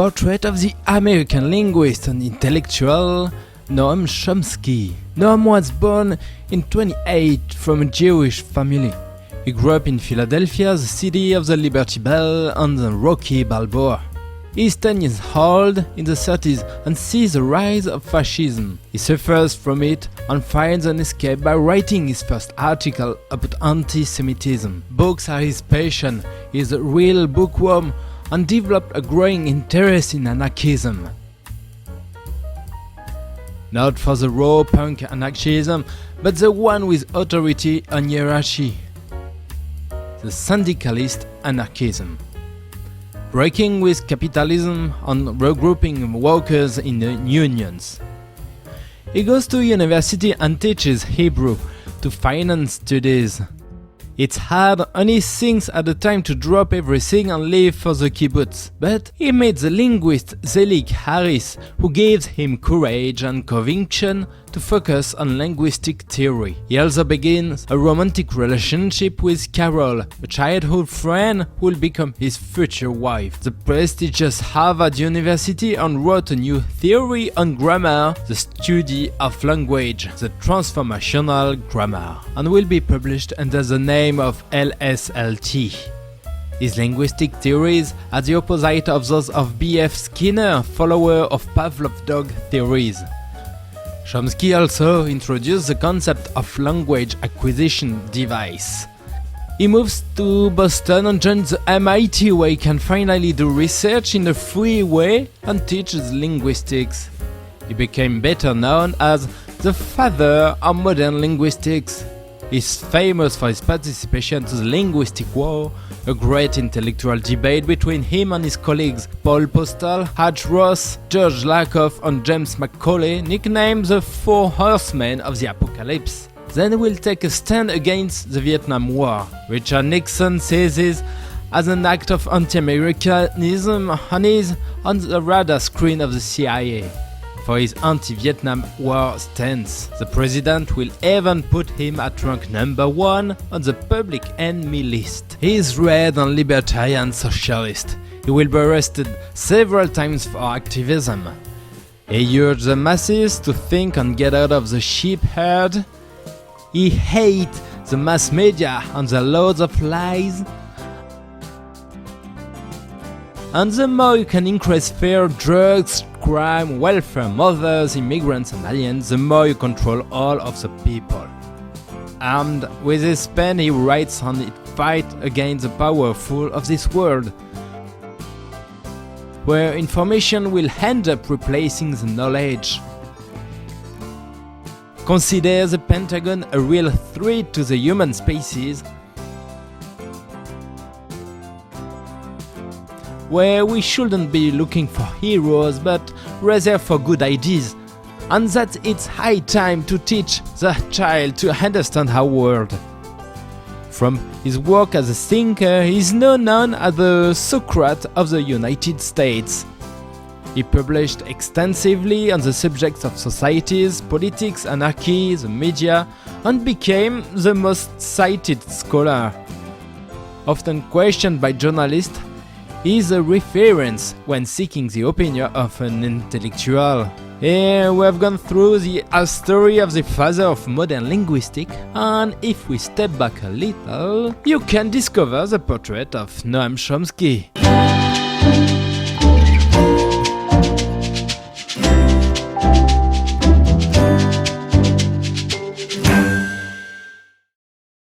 portrait of the American linguist and intellectual Noam Chomsky. Noam was born in 1928 from a Jewish family. He grew up in Philadelphia, the city of the Liberty Bell and the Rocky Balboa. He is 10 years old in the 30s and sees the rise of fascism. He suffers from it and finds an escape by writing his first article about anti-Semitism. Books are his passion. He is a real bookworm and developed a growing interest in anarchism. Not for the raw punk anarchism, but the one with authority and hierarchy. The syndicalist anarchism. Breaking with capitalism and regrouping workers in unions. He goes to university and teaches Hebrew to finance studies. It's hard and he thinks at the time to drop everything and leave for the kibbutz. But he meets the linguist Zellig Harris, who gives him courage and conviction to focus on linguistic theory. He also begins a romantic relationship with Carol, a childhood friend who will become his future wife. The prestigious Harvard University and wrote a new theory on grammar, the study of language, the transformational grammar, and will be published under the name of LSLT. His linguistic theories are the opposite of those of B.F. Skinner, follower of Pavlov's dog theories. Chomsky also introduced the concept of language acquisition device. He moves to Boston and joins the MIT, where he can finally do research in a free way and teaches linguistics. He became better known as the father of modern linguistics. He is famous for his participation to the linguistic war, a great intellectual debate between him and his colleagues Paul Postal, H. Ross, George Lakoff and James Macaulay, nicknamed the Four Horsemen of the Apocalypse. Then he will take a stand against the Vietnam War. Richard Nixon sees this as an act of anti-Americanism and is on the radar screen of the CIA. For his anti-Vietnam War stance, the president will even put him at rank number 1 on the public enemy list. He is red and libertarian socialist. He will be arrested several times for activism. He urged the masses to think and get out of the sheep herd. He hates the mass media and the loads of lies. And the more you can increase fear, drugs, crime, welfare, mothers, immigrants and aliens, the more you control all of the people. Armed with his pen, he writes on it fight against the powerful of this world, where information will end up replacing the knowledge. Consider the Pentagon a real threat to the human species, where we shouldn't be looking for heroes but rather for good ideas, and that it's high time to teach the child to understand our world. From his work as a thinker, he is now known as the Socrates of the United States. He published extensively on the subjects of societies, politics, anarchy, the media, and became the most cited scholar. Often questioned by journalists, he is a reference when seeking the opinion of an intellectual. Here we have gone through the story of the father of modern linguistics, and if we step back a little, you can discover the portrait of Noam Chomsky.